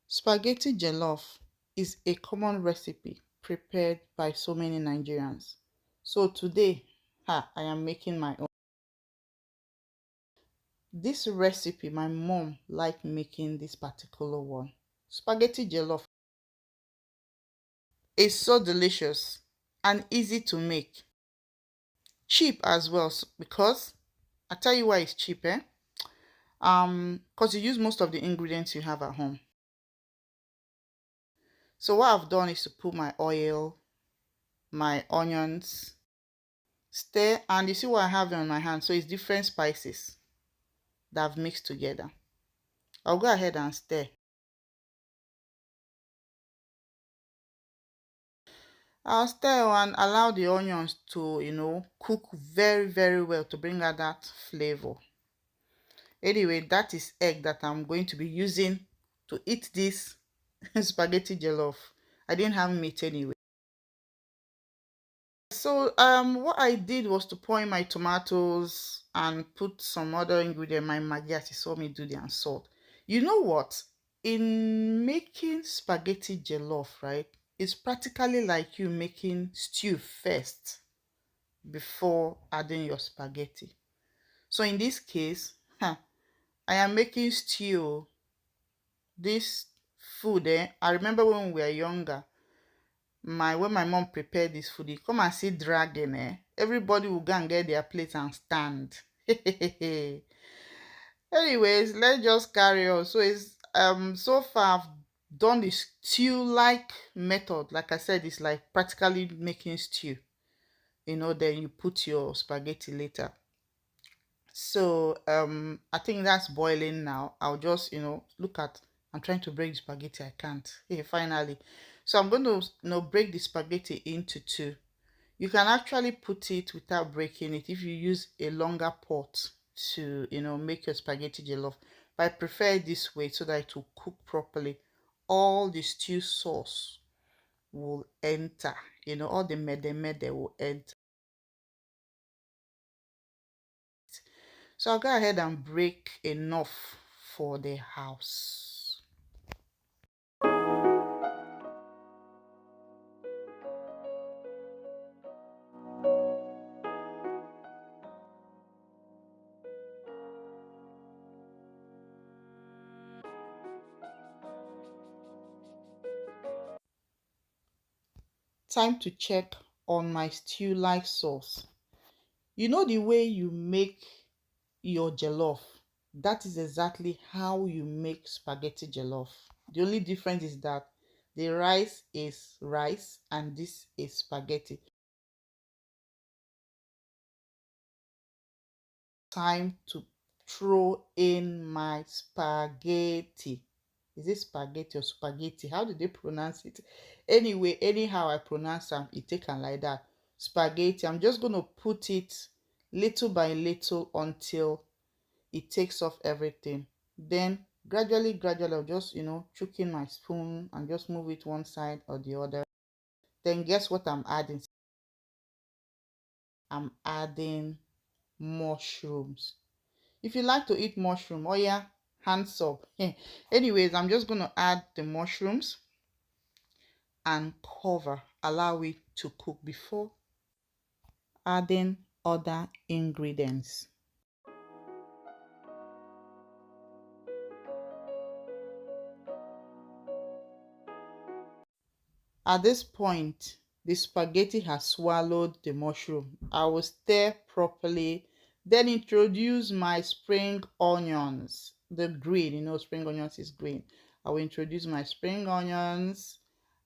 Spaghetti jollof is a common recipe prepared by so many Nigerians. So today, I am making my own. This recipe, my mom liked making this particular one. Spaghetti jollof is so delicious and easy to make. Cheap as well because I tell you why it's cheap, eh? Because you use most of the ingredients you have at home. So what I've done is to put my oil, my onions, stir, and you see what I have on my hand. So it's different spices that I've mixed together. I'll go ahead and stir. I'll stir and allow the onions to, cook very, very well to bring out that flavor. Anyway, that is egg that I'm going to be using to eat this spaghetti jollof. I didn't have meat anyway. So what I did was to pour in my tomatoes and put some other ingredient, my maggi as you saw me do there, and salt. You know what? In making spaghetti jollof, right? It's practically like you making stew first before adding your spaghetti. So in this case, I am making stew. This food, I remember when we were younger, when my mom prepared this food, you come and see dragon, everybody will go and get their plate and stand. Anyways, let's just carry on. So it's so far I've done the stew like method. Like I said, it's like practically making stew. Then you put your spaghetti later. So I think that's boiling now. I'll just look at. I'm trying to break the spaghetti. I can't. Hey, finally. So I'm going to break the spaghetti into two. You can actually put it without breaking it if you use a longer pot to make your spaghetti jollof. But I prefer it this way so that it will cook properly. All the stew sauce will enter. All the mede will enter. So I'll go ahead and break enough for the house. Time to check on my stew like sauce. You know the way you make your jollof, that is exactly how you make spaghetti jollof. The only difference is that the rice is rice and this is spaghetti. Time to throw in my spaghetti. Is it spaghetti or spaghetti? How do they pronounce it? Anyway, anyhow I pronounce them, it take and like that. Spaghetti. I'm just gonna put it little by little until it takes off everything. Then gradually I'll just chook in my spoon and just move it one side or the other. Then guess what I'm adding? I'm adding mushrooms. If you like to eat mushroom, oh yeah, hands up. Anyways, I'm just gonna add the mushrooms and cover, allow it to cook before adding other ingredients. At this point, the spaghetti has swallowed the mushroom. I will stir properly, then introduce my spring onions. The green, spring onions is green. I will introduce my spring onions.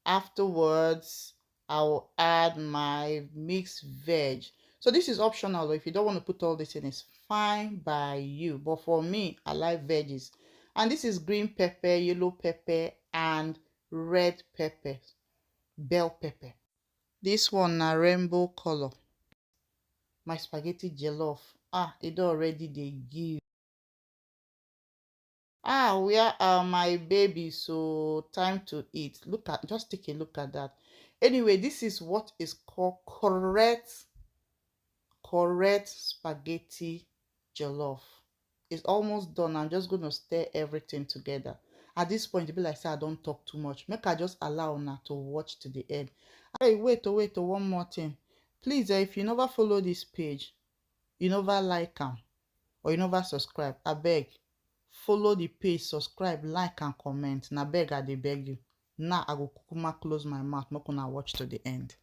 Afterwards, I will add my mixed veg. So this is optional. If you don't want to put all this in, it's fine by you. But for me, I like veggies. And this is green pepper, yellow pepper, and red pepper, bell pepper. This one na rainbow color. My spaghetti jollof. It already they give. Where are my babies? So time to eat. Just take a look at that. Anyway, this is what is called correct spaghetti jollof. It's almost done. I'm just going to stir everything together. At this point e be like say I don't talk too much, make I just allow una to watch to the end. Hey, wait, one more thing. Please, if you never follow this page, you never like am, or you never subscribe, abeg follow the page, subscribe, like and comment. Na beg I dey beg you. Now I go kukuma close my mouth, make una watch to the end.